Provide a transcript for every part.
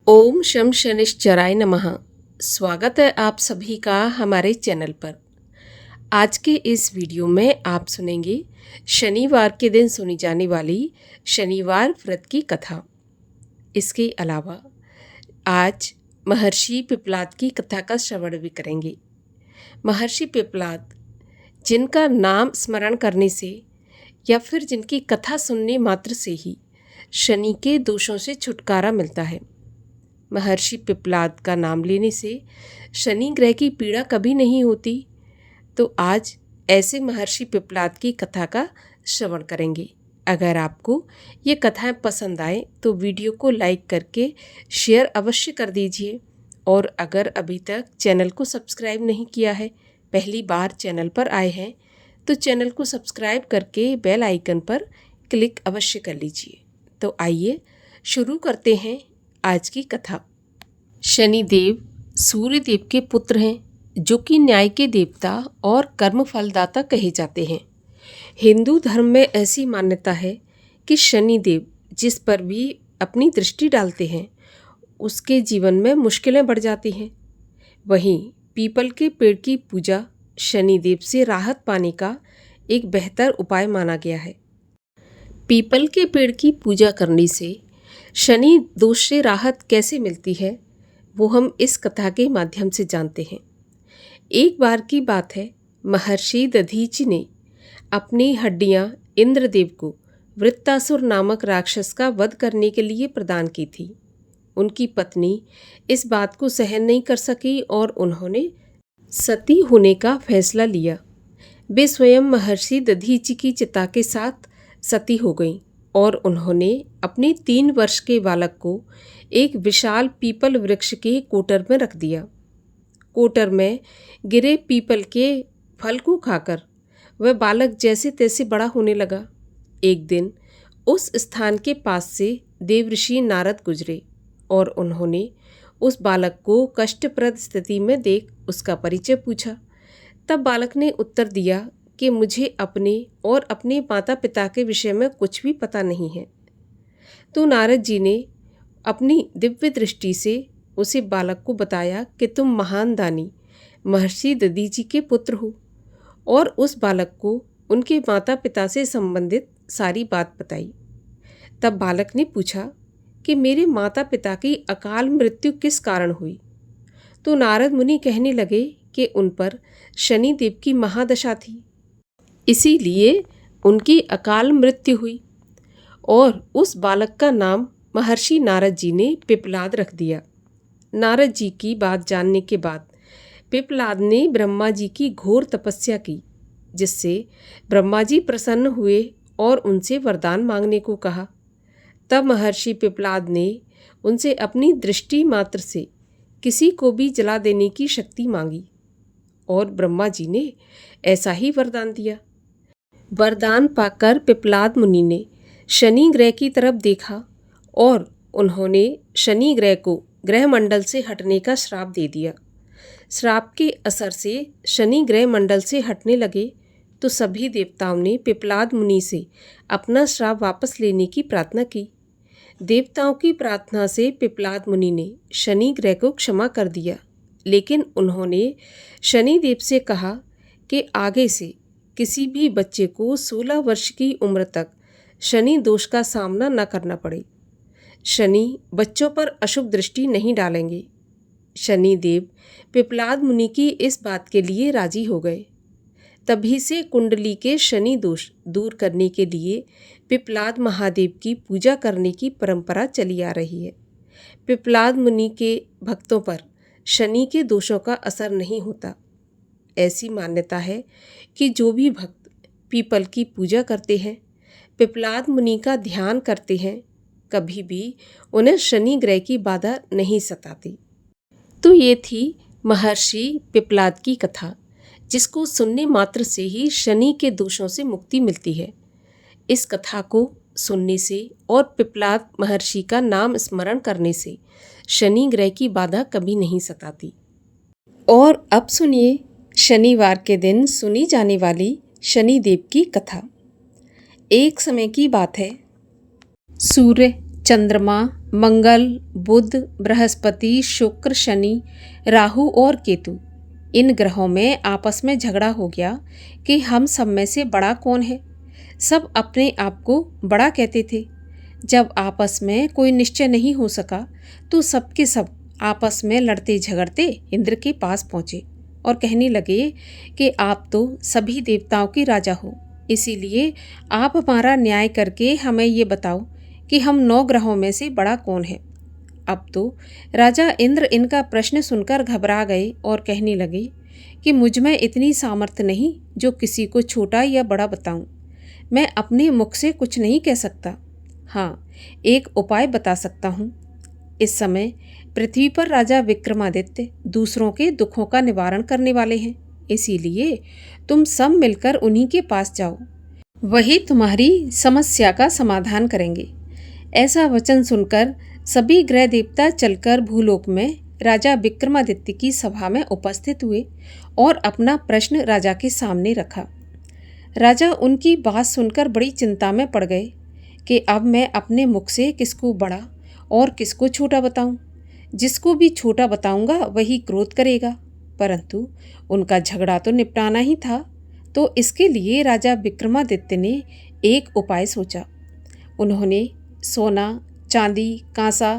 ओम शम शनिश्चराय नमः। स्वागत है आप सभी का हमारे चैनल पर। आज के इस वीडियो में आप सुनेंगे शनिवार के दिन सुनी जाने वाली शनिवार व्रत की कथा। इसके अलावा आज महर्षि पिप्पलाद की कथा का श्रवण भी करेंगे। महर्षि पिप्पलाद, जिनका नाम स्मरण करने से या फिर जिनकी कथा सुनने मात्र से ही शनि के दोषों से छुटकारा मिलता है। महर्षि पिप्पलाद का नाम लेने से शनि ग्रह की पीड़ा कभी नहीं होती। तो आज ऐसे महर्षि पिप्पलाद की कथा का श्रवण करेंगे। अगर आपको ये कथाएं पसंद आए तो वीडियो को लाइक करके शेयर अवश्य कर दीजिए। और अगर अभी तक चैनल को सब्सक्राइब नहीं किया है, पहली बार चैनल पर आए हैं, तो चैनल को सब्सक्राइब करके बेल आइकन पर क्लिक अवश्य कर लीजिए। तो आइए शुरू करते हैं आज की कथा। शनिदेव सूर्य देव के पुत्र हैं, जो कि न्याय के देवता और कर्म फलदाता कहे जाते हैं। हिंदू धर्म में ऐसी मान्यता है कि शनिदेव जिस पर भी अपनी दृष्टि डालते हैं उसके जीवन में मुश्किलें बढ़ जाती हैं। वहीं पीपल के पेड़ की पूजा शनिदेव से राहत पाने का एक बेहतर उपाय माना गया है। पीपल के पेड़ की पूजा करने से शनि दोष से राहत कैसे मिलती है, वो हम इस कथा के माध्यम से जानते हैं। एक बार की बात है, महर्षि दधीचि ने अपनी हड्डियां इंद्रदेव को वृत्तासुर नामक राक्षस का वध करने के लिए प्रदान की थी। उनकी पत्नी इस बात को सहन नहीं कर सकी और उन्होंने सती होने का फैसला लिया। वे स्वयं महर्षि दधीचि की चिता के साथ सती हो गईं और उन्होंने अपने 3 वर्ष के बालक को एक विशाल पीपल वृक्ष के कोटर में रख दिया। कोटर में गिरे पीपल के फल को खाकर वह बालक जैसे तैसे बड़ा होने लगा। एक दिन उस स्थान के पास से देवऋषि नारद गुजरे और उन्होंने उस बालक को कष्टप्रद स्थिति में देख उसका परिचय पूछा। तब बालक ने उत्तर दिया कि मुझे अपने और अपने माता पिता के विषय में कुछ भी पता नहीं है। तो नारद जी ने अपनी दिव्य दृष्टि से उसे बालक को बताया कि तुम महान दानी महर्षि दधीचि के पुत्र हो, और उस बालक को उनके माता पिता से संबंधित सारी बात बताई। तब बालक ने पूछा कि मेरे माता पिता की अकाल मृत्यु किस कारण हुई। तो नारद मुनि कहने लगे कि उन पर शनिदेव की महादशा थी, इसीलिए उनकी अकाल मृत्यु हुई। और उस बालक का नाम महर्षि नारद जी ने पिप्पलाद रख दिया। नारद जी की बात जानने के बाद पिप्पलाद ने ब्रह्मा जी की घोर तपस्या की, जिससे ब्रह्मा जी प्रसन्न हुए और उनसे वरदान मांगने को कहा। तब महर्षि पिप्पलाद ने उनसे अपनी दृष्टि मात्र से किसी को भी जला देने की शक्ति मांगी और ब्रह्मा जी ने ऐसा ही वरदान दिया। वरदान पाकर पिप्पलाद मुनि ने शनि ग्रह की तरफ देखा और उन्होंने शनि ग्रह को ग्रह मंडल से हटने का श्राप दे दिया। श्राप के असर से शनि ग्रह मंडल से हटने लगे तो सभी देवताओं ने पिप्पलाद मुनि से अपना श्राप वापस लेने की प्रार्थना की। देवताओं की प्रार्थना से पिप्पलाद मुनि ने शनि ग्रह को क्षमा कर दिया, लेकिन उन्होंने शनिदेव से कहा कि आगे से किसी भी बच्चे को 16 वर्ष की उम्र तक शनि दोष का सामना न करना पड़े। शनि बच्चों पर अशुभ दृष्टि नहीं डालेंगे। शनिदेव पिप्पलाद मुनि की इस बात के लिए राजी हो गए। तभी से कुंडली के शनि दोष दूर करने के लिए पिप्पलाद महादेव की पूजा करने की परंपरा चली आ रही है। पिप्पलाद मुनि के भक्तों पर शनि के दोषों का असर नहीं होता। ऐसी मान्यता है कि जो भी भक्त पीपल की पूजा करते हैं, पिप्पलाद मुनि का ध्यान करते हैं, कभी भी उन्हें शनि ग्रह की बाधा नहीं सताती। तो ये थी महर्षि पिप्पलाद की कथा, जिसको सुनने मात्र से ही शनि के दोषों से मुक्ति मिलती है। इस कथा को सुनने से और पिप्पलाद महर्षि का नाम स्मरण करने से शनि ग्रह की बाधा कभी नहीं सताती। और अब सुनिए शनिवार के दिन सुनी जाने वाली शनिदेव की कथा। एक समय की बात है, सूर्य, चंद्रमा, मंगल, बुध, बृहस्पति, शुक्र, शनि, राहु और केतु, इन ग्रहों में आपस में झगड़ा हो गया कि हम सब में से बड़ा कौन है। सब अपने आप को बड़ा कहते थे। जब आपस में कोई निश्चय नहीं हो सका तो सबके सब आपस में लड़ते झगड़ते इंद्र के पास पहुँचे और कहने लगे कि आप तो सभी देवताओं के राजा हो, इसीलिए आप हमारा न्याय करके हमें ये बताओ कि हम 9 ग्रहों में से बड़ा कौन है। अब तो राजा इंद्र इनका प्रश्न सुनकर घबरा गए और कहने लगे कि मुझ में इतनी सामर्थ्य नहीं जो किसी को छोटा या बड़ा बताऊं। मैं अपने मुख से कुछ नहीं कह सकता। हाँ, एक उपाय बता सकता हूँ। इस समय पृथ्वी पर राजा विक्रमादित्य दूसरों के दुखों का निवारण करने वाले हैं, इसीलिए तुम सब मिलकर उन्हीं के पास जाओ, वही तुम्हारी समस्या का समाधान करेंगे। ऐसा वचन सुनकर सभी ग्रह देवता चलकर भूलोक में राजा विक्रमादित्य की सभा में उपस्थित हुए और अपना प्रश्न राजा के सामने रखा। राजा उनकी बात सुनकर बड़ी चिंता में पड़ गए कि अब मैं अपने मुख से किसको बड़ा और किसको छोटा बताऊं। जिसको भी छोटा बताऊंगा वही क्रोध करेगा, परंतु उनका झगड़ा तो निपटाना ही था। तो इसके लिए राजा विक्रमादित्य ने एक उपाय सोचा। उन्होंने सोना, चांदी, कांसा,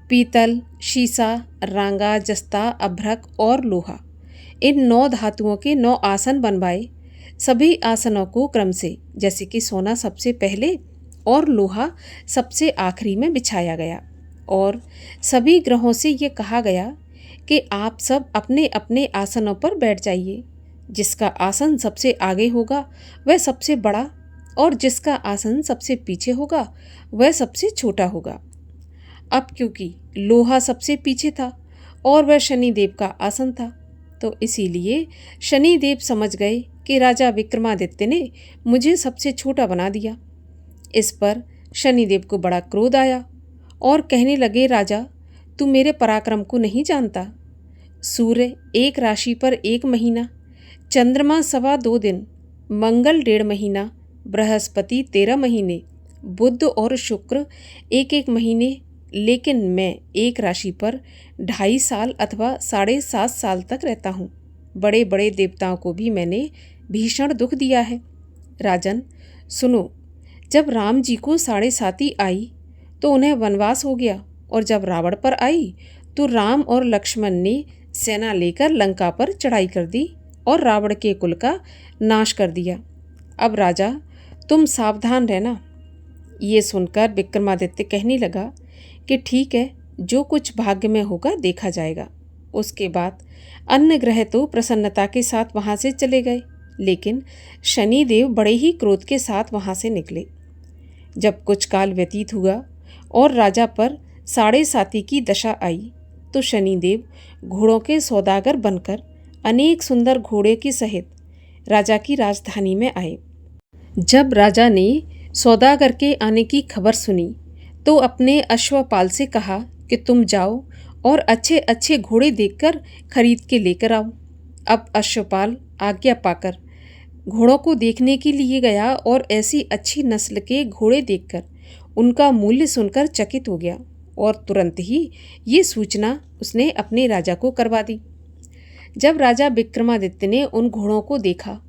पीतल, शीशा, रांगा, जस्ता, अभ्रक और लोहा, इन 9 धातुओं के 9 आसन बनवाए। सभी आसनों को क्रम से, जैसे कि सोना सबसे पहले और लोहा सबसे आखिरी में बिछाया गया और सभी ग्रहों से ये कहा गया कि आप सब अपने अपने आसनों पर बैठ जाइए। जिसका आसन सबसे आगे होगा वह सबसे बड़ा और जिसका आसन सबसे पीछे होगा वह सबसे छोटा होगा। अब क्योंकि लोहा सबसे पीछे था और वह शनिदेव का आसन था, तो इसीलिए शनिदेव समझ गए कि राजा विक्रमादित्य ने मुझे सबसे छोटा बना दिया। इस पर शनिदेव को बड़ा क्रोध आया और कहने लगे, राजा तू मेरे पराक्रम को नहीं जानता। सूर्य 1 राशि पर 1 महीना, चंद्रमा 2.25 दिन, मंगल 1.5 महीना, बृहस्पति 13 महीने, बुध और शुक्र 1-1 महीने, लेकिन मैं 1 राशि पर 2.5 साल अथवा 7.5 साल तक रहता हूँ। बड़े बड़े देवताओं को भी मैंने भीषण दुख दिया है। राजन सुनो, जब राम जी को 7.5 आई तो उन्हें वनवास हो गया, और जब रावण पर आई तो राम और लक्ष्मण ने सेना लेकर लंका पर चढ़ाई कर दी और रावण के कुल का नाश कर दिया। अब राजा तुम सावधान रहना। ये सुनकर विक्रमादित्य कहने लगा कि ठीक है, जो कुछ भाग्य में होगा देखा जाएगा। उसके बाद अन्य ग्रह तो प्रसन्नता के साथ वहाँ से चले गए, लेकिन शनिदेव बड़े ही क्रोध के साथ वहाँ से निकले। जब कुछ काल व्यतीत हुआ और राजा पर 7.5 की दशा आई तो शनिदेव घोड़ों के सौदागर बनकर अनेक सुंदर घोड़े के सहित राजा की राजधानी में आए। जब राजा ने सौदागर के आने की खबर सुनी तो अपने अश्वपाल से कहा कि तुम जाओ और अच्छे अच्छे घोड़े देखकर खरीद के लेकर आओ। अब अश्वपाल आज्ञा पाकर घोड़ों को देखने के लिए गया और ऐसी अच्छी नस्ल के घोड़े देखकर उनका मूल्य सुनकर चकित हो गया और तुरंत ही ये सूचना उसने अपने राजा को करवा दी। जब राजा विक्रमादित्य ने उन घोड़ों को देखा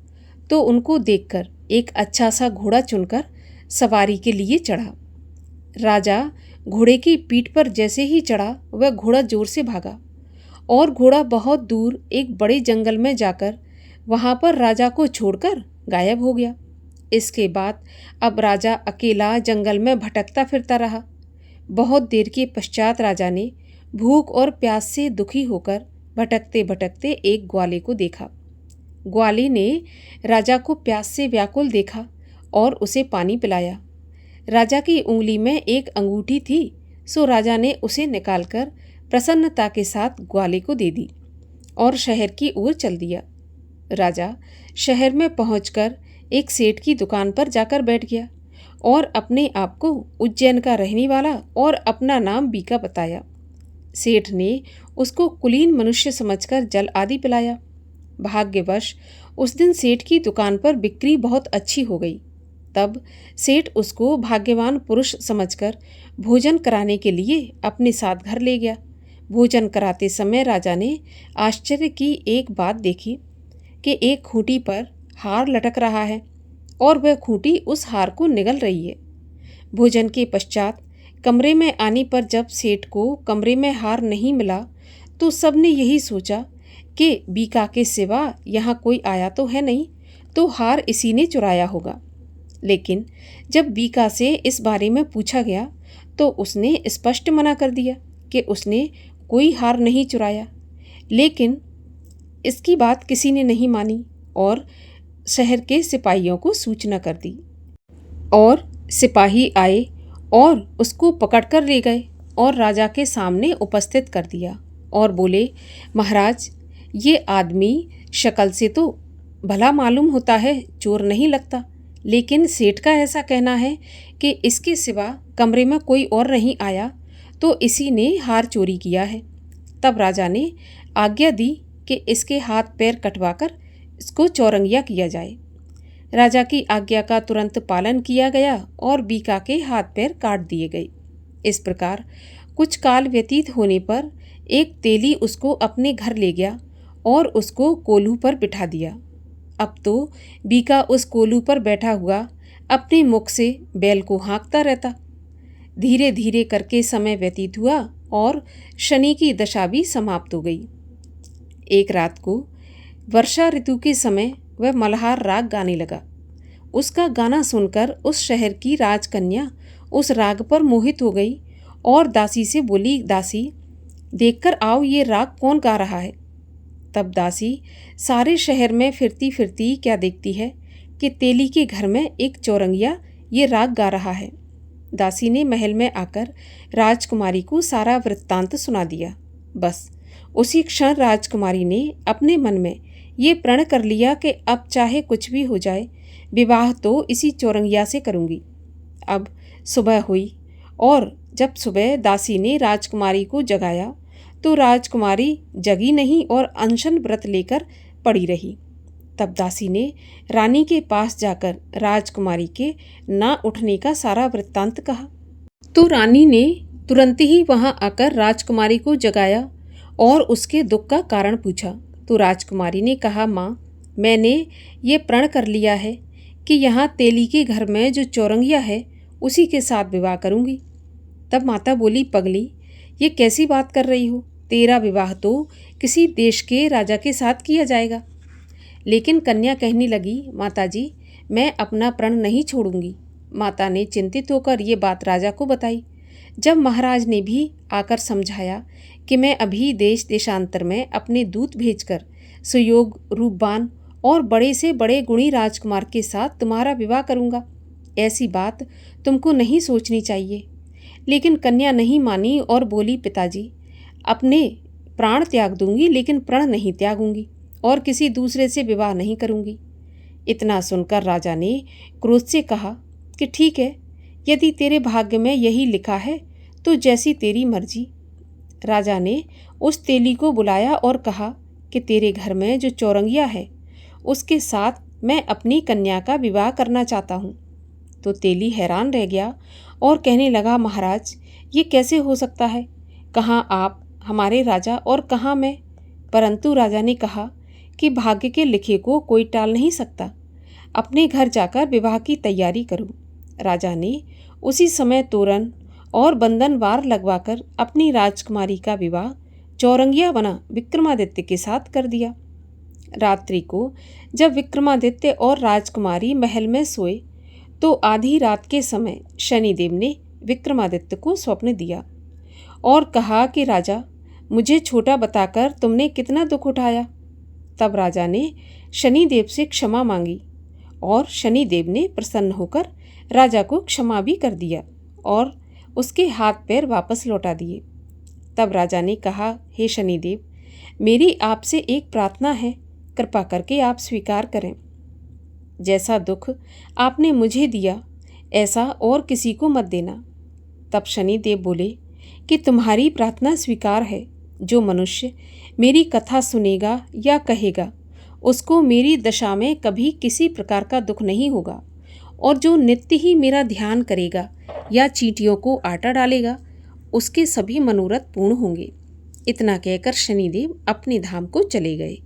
तो उनको देखकर एक अच्छा सा घोड़ा चुनकर सवारी के लिए चढ़ा। राजा घोड़े की पीठ पर जैसे ही चढ़ा वह घोड़ा जोर से भागा और घोड़ा बहुत दूर एक बड़े जंगल में जाकर वहाँ पर राजा को छोड़कर गायब हो गया। इसके बाद अब राजा अकेला जंगल में भटकता फिरता रहा। बहुत देर के पश्चात राजा ने भूख और प्यास से दुखी होकर भटकते भटकते एक ग्वाले को देखा। ग्वाले ने राजा को प्यास से व्याकुल देखा और उसे पानी पिलाया। राजा की उंगली में एक अंगूठी थी, सो राजा ने उसे निकालकर प्रसन्नता के साथ ग्वाले को दे दी और शहर की ओर चल दिया। राजा शहर में पहुंचकर एक सेठ की दुकान पर जाकर बैठ गया और अपने आप को उज्जैन का रहने वाला और अपना नाम बीका बताया। सेठ ने उसको कुलीन मनुष्य समझकर जल आदि पिलाया। भाग्यवश उस दिन सेठ की दुकान पर बिक्री बहुत अच्छी हो गई। तब सेठ उसको भाग्यवान पुरुष समझकर भोजन कराने के लिए अपने साथ घर ले गया। भोजन कराते समय राजा ने आश्चर्य की एक बात देखी कि एक खूंटी पर हार लटक रहा है और वह खूंटी उस हार को निगल रही है। भोजन के पश्चात कमरे में आने पर जब सेठ को कमरे में हार नहीं मिला तो सबने यही सोचा कि बीका के सिवा यहाँ कोई आया तो है नहीं, तो हार इसी ने चुराया होगा। लेकिन जब बीका से इस बारे में पूछा गया तो उसने स्पष्ट मना कर दिया कि उसने कोई हार नहीं चुराया। लेकिन इसकी बात किसी ने नहीं मानी और शहर के सिपाहियों को सूचना कर दी और सिपाही आए और उसको पकड़कर ले गए और राजा के सामने उपस्थित कर दिया और बोले, महाराज, ये आदमी शक्ल से तो भला मालूम होता है, चोर नहीं लगता, लेकिन सेठ का ऐसा कहना है कि इसके सिवा कमरे में कोई और नहीं आया, तो इसी ने हार चोरी किया है। तब राजा ने आज्ञा दी कि इसके हाथ पैर कटवाकर इसको चौरंगिया किया जाए। राजा की आज्ञा का तुरंत पालन किया गया और बीका के हाथ पैर काट दिए गए। इस प्रकार कुछ काल व्यतीत होने पर एक तेली उसको अपने घर ले गया और उसको कोल्हू पर बिठा दिया। अब तो बीका उस कोल्हू पर बैठा हुआ अपने मुख से बैल को हाँकता रहता। धीरे धीरे करके समय व्यतीत हुआ और शनि की दशा भी समाप्त हो गई। एक रात को वर्षा ऋतु के समय वह मल्हार राग गाने लगा। उसका गाना सुनकर उस शहर की राजकन्या उस राग पर मोहित हो गई और दासी से बोली, दासी, देखकर आओ ये राग कौन गा रहा है। तब दासी सारे शहर में फिरती फिरती क्या देखती है कि तेली के घर में एक चौरंगिया ये राग गा रहा है। दासी ने महल में आकर राजकुमारी को सारा वृत्तांत सुना दिया। बस उसी क्षण राजकुमारी ने अपने मन में ये प्रण कर लिया कि अब चाहे कुछ भी हो जाए, विवाह तो इसी चौरंगिया से करूँगी। अब सुबह हुई और जब सुबह दासी ने राजकुमारी को जगाया तो राजकुमारी जगी नहीं और अनशन व्रत लेकर पड़ी रही। तब दासी ने रानी के पास जाकर राजकुमारी के ना उठने का सारा वृत्तांत कहा। तो रानी ने तुरंत ही वहां आकर राजकुमारी को जगाया और उसके दुख का कारण पूछा। तो राजकुमारी ने कहा, माँ, मैंने ये प्रण कर लिया है कि यहाँ तेली के घर में जो चौरंगिया है उसी के साथ विवाह करूँगी। तब माता बोली, पगली, ये कैसी बात कर रही हो? तेरा विवाह तो किसी देश के राजा के साथ किया जाएगा। लेकिन कन्या कहने लगी, माताजी, मैं अपना प्रण नहीं छोड़ूंगी। माता ने चिंतित होकर ये बात राजा को बताई। जब महाराज ने भी आकर समझाया कि मैं अभी देश देशांतर में अपने दूत भेजकर सुयोग, रूपवान और बड़े से बड़े गुणी राजकुमार के साथ तुम्हारा विवाह करूंगा, ऐसी बात तुमको नहीं सोचनी चाहिए। लेकिन कन्या नहीं मानी और बोली, पिताजी, अपने प्राण त्याग दूंगी लेकिन प्रण नहीं त्यागूंगी और किसी दूसरे से विवाह नहीं करूंगी। इतना सुनकर राजा ने क्रोध से कहा कि ठीक है, यदि तेरे भाग्य में यही लिखा है तो जैसी तेरी मर्जी। राजा ने उस तेली को बुलाया और कहा कि तेरे घर में जो चौरंगिया है उसके साथ मैं अपनी कन्या का विवाह करना चाहता हूँ। तो तेली हैरान रह गया और कहने लगा, महाराज, ये कैसे हो सकता है? कहाँ आप हमारे राजा और कहाँ मैं? परंतु राजा ने कहा कि भाग्य के लिखे को कोई टाल नहीं सकता, अपने घर जाकर विवाह की तैयारी करूं। राजा ने उसी समय तोरण और बंधनवार लगवाकर अपनी राजकुमारी का विवाह चौरंगिया बना विक्रमादित्य के साथ कर दिया। रात्रि को जब विक्रमादित्य और राजकुमारी महल में सोए तो आधी रात के समय शनिदेव ने विक्रमादित्य को स्वप्न दिया और कहा कि राजा, मुझे छोटा बताकर तुमने कितना दुख उठाया। तब राजा ने शनिदेव से क्षमा मांगी और शनिदेव ने प्रसन्न होकर राजा को क्षमा भी कर दिया और उसके हाथ पैर वापस लौटा दिए। तब राजा ने कहा, हे शनिदेव, मेरी आपसे एक प्रार्थना है, कृपा करके आप स्वीकार करें। जैसा दुख आपने मुझे दिया ऐसा और किसी को मत देना। तब शनिदेव बोले कि तुम्हारी प्रार्थना स्वीकार है। जो मनुष्य मेरी कथा सुनेगा या कहेगा उसको मेरी दशा में कभी किसी प्रकार का दुख नहीं होगा और जो नित्य ही मेरा ध्यान करेगा या चींटियों को आटा डालेगा, उसके सभी मनोरथ पूर्ण होंगे। इतना कहकर शनिदेव अपने धाम को चले गए।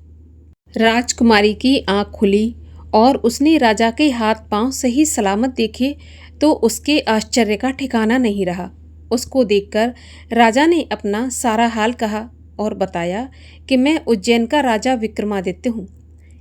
राजकुमारी की आंख खुली और उसने राजा के हाथ पांव सही सलामत देखे तो उसके आश्चर्य का ठिकाना नहीं रहा। उसको देखकर राजा ने अपना सारा हाल कहा और बताया कि मैं उज्जैन का राजा विक्रमादित्य हूँ।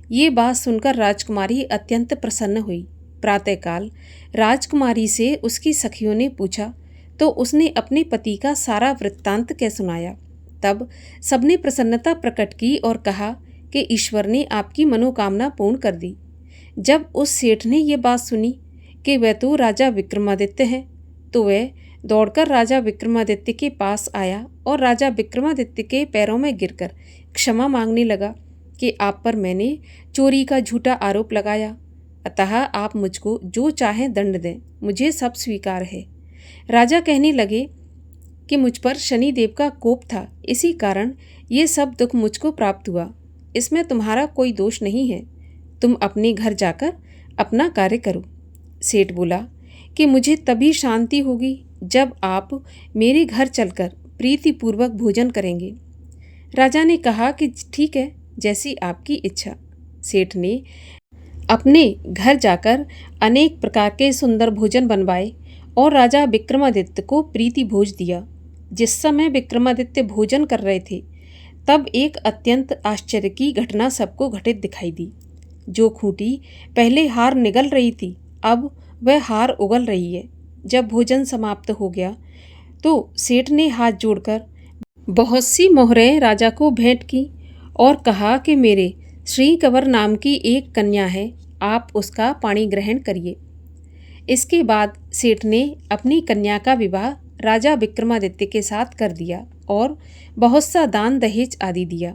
ये बात सुनकर राजकुमारी अत्यंत प्रसन्न हुई। प्रातःकाल राजकुमारी से उसकी सखियों ने पूछा तो उसने अपने पति का सारा वृत्तांत कह सुनाया। तब सबने प्रसन्नता प्रकट की और कहा कि ईश्वर ने आपकी मनोकामना पूर्ण कर दी। जब उस सेठ ने ये बात सुनी कि वह तो राजा विक्रमादित्य है, तो वह दौड़कर राजा विक्रमादित्य के पास आया और राजा विक्रमादित्य के पैरों में गिरकर क्षमा मांगने लगा कि आप पर मैंने चोरी का झूठा आरोप लगाया, अतः आप मुझको जो चाहें दंड दें, मुझे सब स्वीकार है। राजा कहने लगे कि मुझ पर शनिदेव का कोप था, इसी कारण ये सब दुख मुझको प्राप्त हुआ। इसमें तुम्हारा कोई दोष नहीं है, तुम अपने घर जाकर अपना कार्य करो। सेठ बोला कि मुझे तभी शांति होगी जब आप मेरे घर चलकर प्रीतिपूर्वक भोजन करेंगे। राजा ने कहा कि ठीक है, जैसी आपकी इच्छा। सेठ ने अपने घर जाकर अनेक प्रकार के सुंदर भोजन बनवाए और राजा विक्रमादित्य को प्रीति भोज दिया। जिस समय विक्रमादित्य भोजन कर रहे थे तब एक अत्यंत आश्चर्य की घटना सबको घटित दिखाई दी। जो खूंटी पहले हार निगल रही थी, अब वह हार उगल रही है। जब भोजन समाप्त हो गया तो सेठ ने हाथ जोड़कर बहुत सी मोहरें राजा को भेंट की और कहा कि मेरे श्री कंवर नाम की एक कन्या है, आप उसका पाणी ग्रहण करिए। इसके बाद सेठ ने अपनी कन्या का विवाह राजा विक्रमादित्य के साथ कर दिया और बहुत सा दान दहेज आदि दिया।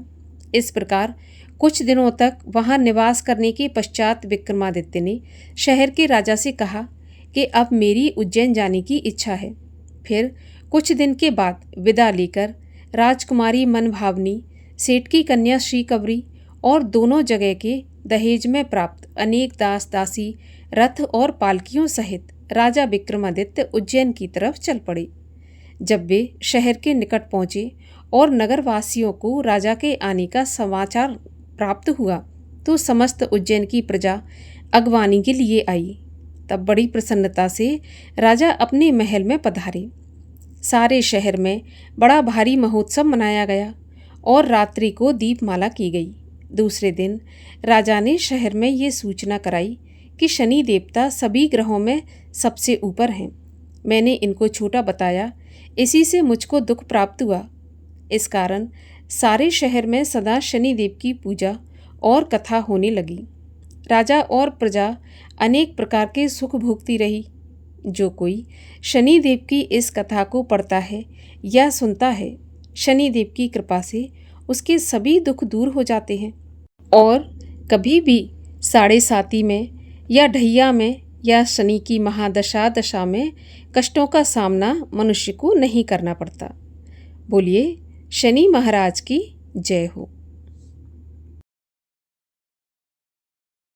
इस प्रकार कुछ दिनों तक वहाँ निवास करने के पश्चात विक्रमादित्य ने शहर के राजा से कहा कि अब मेरी उज्जैन जाने की इच्छा है। फिर कुछ दिन के बाद विदा लेकर राजकुमारी मनभावनी, सेठ की कन्या श्रीकंवरी और दोनों जगह के दहेज में प्राप्त अनेक दास दासी, रथ और पालकियों सहित राजा विक्रमादित्य उज्जैन की तरफ चल पड़े। जब वे शहर के निकट पहुँचे और नगरवासियों को राजा के आने का समाचार प्राप्त हुआ तो समस्त उज्जैन की प्रजा अगवानी के लिए आई। तब बड़ी प्रसन्नता से राजा अपने महल में पधारे। सारे शहर में बड़ा भारी महोत्सव मनाया गया और रात्रि को दीपमाला की गई। दूसरे दिन राजा ने शहर में ये सूचना कराई कि शनि देवता सभी ग्रहों में सबसे ऊपर हैं। मैंने इनको छोटा बताया, इसी से मुझको दुख प्राप्त हुआ। इस कारण सारे शहर में सदा शनिदेव की पूजा और कथा होने लगी। राजा और प्रजा अनेक प्रकार के सुख भोगती रही। जो कोई शनिदेव की इस कथा को पढ़ता है या सुनता है, शनिदेव की कृपा से उसके सभी दुख दूर हो जाते हैं और कभी भी साढ़े साती में या ढैया में या शनि की महादशा दशा में कष्टों का सामना मनुष्य को नहीं करना पड़ता। बोलिए शनि महाराज की जय हो।